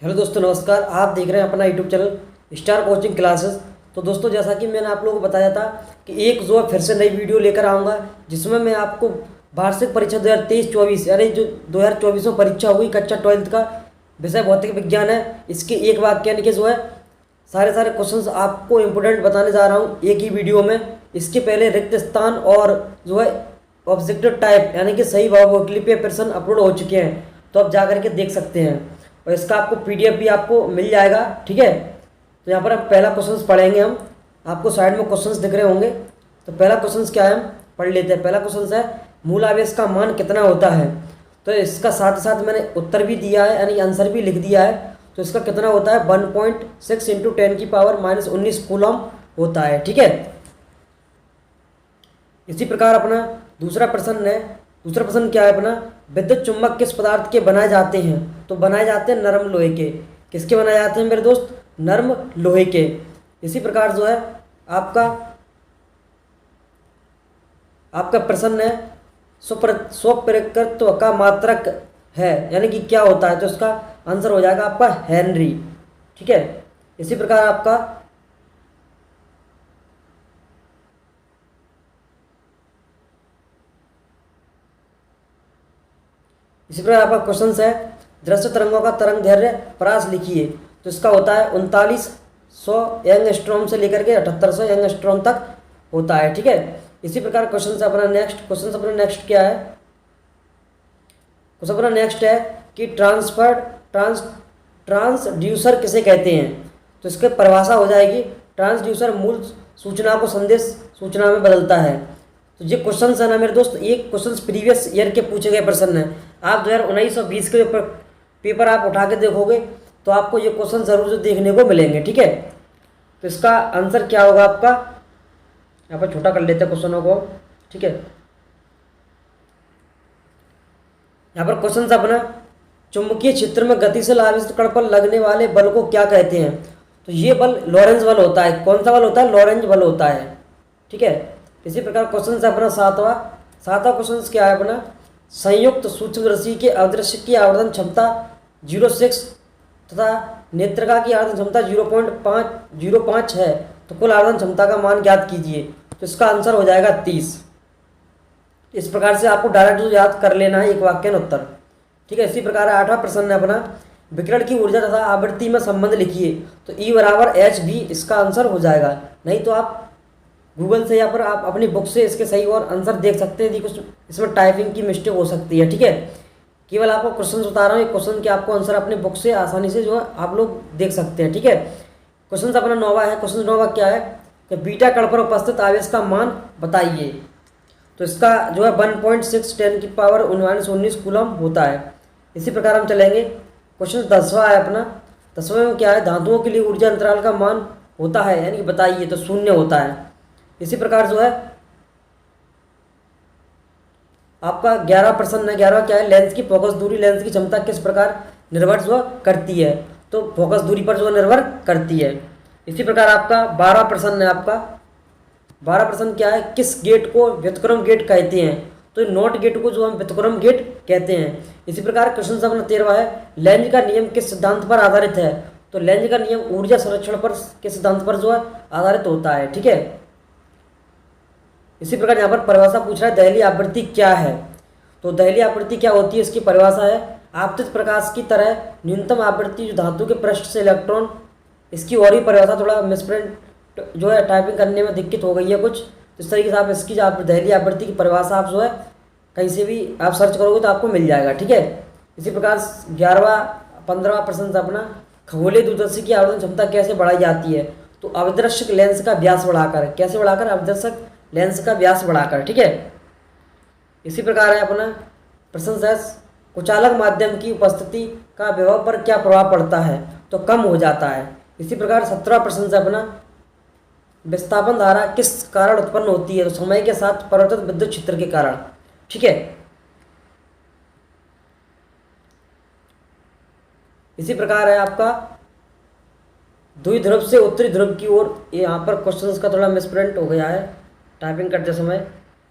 Hello दोस्तों, नमस्कार। आप देख रहे हैं अपना YouTube channel star coaching classes. तो दोस्तों, जैसा कि मैंने आप लोगों को बताया था कि एक जो है फिर से नई वीडियो लेकर आऊँगा, जिसमें मैं आपको वार्षिक परीक्षा 2023-24 यानी जो 2024 में परीक्षा हुई कक्षा 12th का विषय भौतिक विज्ञान है, इसके एक वाक्य यानी कि जो है सारे क्वेश्चंस आपको इम्पोर्टेंट बताने जा रहा हूँ एक ही वीडियो में। इसके पहले रिक्त स्थान और जो है ऑब्जेक्टिव टाइप यानी कि सही भावभूति पे प्रश्न अपलोड हो चुके हैं, तो आप जा करके देख सकते हैं और इसका आपको पीडीएफ भी आपको मिल जाएगा। ठीक है, तो यहाँ पर हम पहला क्वेश्चन पढ़ेंगे। हम आपको साइड में क्वेश्चंस दिख रहे होंगे, तो पहला क्वेश्चन क्या है हम पढ़ लेते हैं। पहला क्वेश्चन है मूल आवेश का मान कितना होता है। तो इसका साथ साथ मैंने उत्तर भी दिया है यानी आंसर भी लिख दिया है। तो इसका कितना होता है 1.6 इंटू 10⁻⁻19 कूलम होता है। ठीक है, इसी प्रकार अपना दूसरा प्रश्न है। दूसरा प्रश्न क्या है अपना, विद्युत चुम्बक किस पदार्थ के बनाए जाते हैं। तो बनाए जाते हैं नरम लोहे के। किसके बनाए जाते हैं मेरे दोस्त, नरम लोहे के। इसी प्रकार जो है आपका प्रश्न है स्वप्रेरकत्व का मात्रक है यानी कि क्या होता है। तो इसका आंसर हो जाएगा आपका हेनरी। ठीक है, इसी प्रकार आपका क्वेश्चन है दृश्य तरंगों का तरंग दैर्ध्य परास लिखिए। तो इसका होता है 3900 एंगस्ट्रॉम से लेकर के 7800 एंगस्ट्रॉम तक होता है। ठीक है, इसी प्रकार क्वेश्चन से अपना नेक्स्ट क्या है। क्वेश्चन अपना नेक्स्ट है कि ट्रांसड्यूसर किसे कहते हैं। तो इसके परिभाषा हो जाएगी ट्रांसड्यूसर मूल सूचना को संदेश सूचना में बदलता है। तो ये क्वेश्चन है ना मेरे दोस्त, एक क्वेश्चन प्रीवियस ईयर के पूछे गए प्रश्न है। आप 2019 और 20 के पेपर आप उठा के देखोगे तो आपको ये क्वेश्चन जरूर से देखने को मिलेंगे। ठीक है, तो इसका आंसर क्या होगा आपका, यहाँ पर छोटा कर लेते हैं क्वेश्चनों को। ठीक है, यहाँ पर क्वेश्चन अपना चुंबकीय क्षेत्र में गतिशील आवेश कण पर लगने वाले बल को क्या कहते हैं। तो ये बल लॉरेंज बल होता है। कौन सा बल होता है, लॉरेंज बल होता है। ठीक है, इसी प्रकार क्वेश्चन से अपना सातवां क्वेश्चन क्या है अपना, संयुक्त सूक्ष्मदर्शी के अदृश्य की आवर्धन क्षमता 0.6 तथा नेत्रिका की आवर्धन क्षमता 0.5 है, तो कुल आवर्धन क्षमता का मान ज्ञात कीजिए। तो इसका आंसर हो जाएगा 30। इस प्रकार से आपको डायरेक्ट याद कर लेना है एक वाक्य में उत्तर। ठीक है, इसी प्रकार 8वां प्रश्न है अपना विकिरण की ऊर्जा तथा आवृत्ति में संबंध लिखिए। तो E = h भी इसका आंसर हो जाएगा। नहीं तो आप गूगल से या पर आप अपनी बुक से इसके सही और आंसर देख सकते हैं। यदि कुछ इसमें टाइपिंग की मिस्टेक हो सकती है। ठीक है, केवल आपको क्वेश्चन बता रहा हूँ, क्वेश्चन के आपको आंसर अपनी बुक से आसानी से जो है आप लोग देख सकते हैं। ठीक है, क्वेश्चन अपना 9वां है। क्वेश्चन 9वां क्या है कि बीटा कण पर उपस्थित आवेश का मान बताइए। तो इसका जो है 1.6 10⁻⁻19 कूलम होता है। इसी प्रकार हम चलेंगे। क्वेश्चन 10वां है अपना। 10वें में क्या है, धातुओं के लिए ऊर्जा अंतराल का मान होता है यानी कि बताइए। तो 0 होता है। इसी प्रकार जो है आपका 11वां प्रश्न है। 11वां क्या है, लेंस की फोकस दूरी लेंस की क्षमता किस प्रकार निर्भर जो करती है। तो फोकस दूरी पर जो निर्भर करती है। इसी प्रकार आपका 12वां प्रश्न है। आपका 12वां प्रश्न क्या है, किस गेट को व्युत्क्रम गेट कहते हैं। तो नॉट गेट को जो हम व्युत्क्रम गेट कहते हैं। इसी प्रकार क्वेश्चन अपना 13वां है, लेंज का नियम किस सिद्धांत पर आधारित है। तो लेंज का नियम ऊर्जा संरक्षण पर के सिद्धांत पर जो है आधारित होता है। ठीक है, इसी प्रकार यहाँ पर परिभाषा पूछ रहा है दहली आवृत्ति क्या है। तो दहली आवृत्ति क्या होती है, इसकी परिभाषा है आपतित प्रकाश की तरह न्यूनतम आवृत्ति जो धातु के पृष्ठ से इलेक्ट्रॉन। इसकी और ही परिभाषा थोड़ा मिसप्रिंट जो है टाइपिंग करने में दिक्कत हो गई है कुछ, तो इस तरीके से आप इसकी जो दहली आवृत्ति की परिभाषा आप जो है कहीं से भी आप सर्च करोगे तो आपको मिल जाएगा। ठीक है, इसी प्रकार 15वां प्रश्न अपना खगोलीय दूरदर्शी की आवर्धन क्षमता कैसे बढ़ाई जाती है। तो अविदृश्य लेंस का व्यास बढ़ाकर। कैसे बढ़ाकर, अविदृश्य लेंस का व्यास बढ़ाकर। ठीक है, इसी प्रकार है अपना प्रश्न 10, कुचालक माध्यम की उपस्थिति का विभव पर क्या प्रभाव पड़ता है। तो कम हो जाता है। इसी प्रकार 17वां प्रश्न से अपना विस्थापन धारा किस कारण उत्पन्न होती है। तो समय के साथ परिवर्तित विद्युत क्षेत्र के कारण। ठीक है, इसी प्रकार है आपका द्विध्रुव से उत्तरी ध्रुव की ओर। यहाँ पर क्वेश्चंस का थोड़ा मिसप्रिंट हो गया है टाइपिंग करते समय,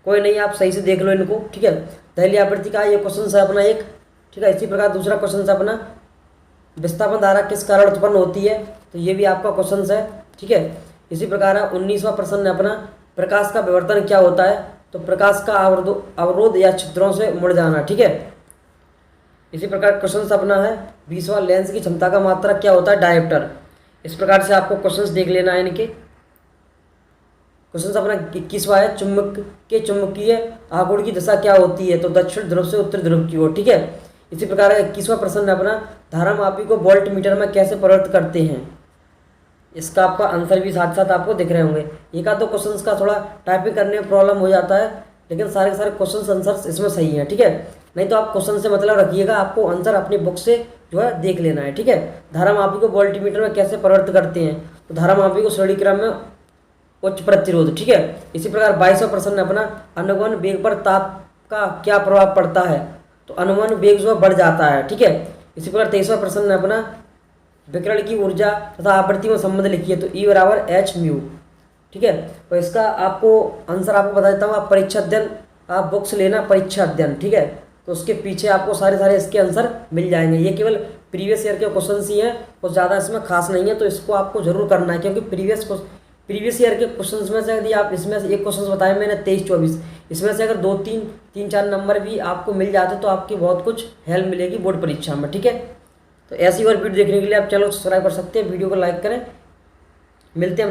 कोई नहीं, आप सही से देख लो इनको। ठीक है, दहली आवृत्ति का ये क्वेश्चन है अपना एक। ठीक है, इसी प्रकार दूसरा क्वेश्चन है अपना विस्थापन धारा किस कारण उत्पन्न होती है, तो ये भी आपका क्वेश्चन है। ठीक है, इसी प्रकार 19वां प्रश्न है अपना, प्रकाश का विवर्तन क्या होता है, तो प्रकाश का अवरोध या छिद्रों से मुड़ जाना। ठीक है, इसी प्रकार क्वेश्चन अपना है 20वां, लेंस की क्षमता का मात्रक क्या होता है, डायोप्टर। इस प्रकार से आपको क्वेश्चंस देख लेना है इनके। क्वेश्चन अपना 21वां है, चुंबक के चुंबकीय आघूर्ण की दिशा क्या होती है, तो दक्षिण ध्रुव से उत्तर ध्रुव की ओर। ठीक है, इसी प्रकार 21वां प्रश्न है अपना, धारामापी को वोल्ट मीटर में कैसे परिवर्तित करते हैं। इसका आपका आंसर भी साथ साथ आपको दिख रहे होंगे। एक आध दो क्वेश्चंस का थोड़ा टाइपिंग करने में प्रॉब्लम हो जाता है, लेकिन सारे के सारे क्वेश्चन आंसर इसमें सही हैं। ठीक है, नहीं तो आप क्वेश्चन से मतलब रखिएगा, आपको आंसर अपनी बुक से जो है देख लेना है। ठीक है, धारामापी को वोल्टमीटर में कैसे परिवर्तित करते हैं, तो धारामापी को श्रेणी क्रम में उच्च प्रतिरोध। ठीक है, इसी प्रकार 22वां प्रश्न है अपना, अनुगमन वेग पर ताप का क्या प्रभाव पड़ता है, तो अनुगमन वेग जो है बढ़ जाता है। ठीक है, इसी प्रकार 23वां प्रश्न है अपना, विकिरण की ऊर्जा तथा आवृत्ति में संबंध लिखिए, तो E बराबर h म्यू। ठीक है, तो इसका आपको आंसर आपको बता देता हूँ, आप परीक्षा अध्ययन आप बुक्स लेना, परीक्षा अध्ययन। ठीक है, तो उसके पीछे आपको सारे इसके आंसर मिल जाएंगे। ये केवल प्रीवियस ईयर के क्वेश्चन ही हैं, कुछ ज़्यादा इसमें खास नहीं है, तो इसको आपको जरूर करना है, क्योंकि प्रीवियस ईयर के क्वेश्चंस में से यदि आप इसमें से एक क्वेश्चन बताए मैंने 23-24, इसमें से अगर 2-3-4 नंबर भी आपको मिल जाते तो आपकी बहुत कुछ हेल्प मिलेगी बोर्ड परीक्षा में। ठीक है, तो ऐसी और वीडियो देखने के लिए आप चैनल को सब्सक्राइब कर सकते हैं, वीडियो को लाइक करें। मिलते हैं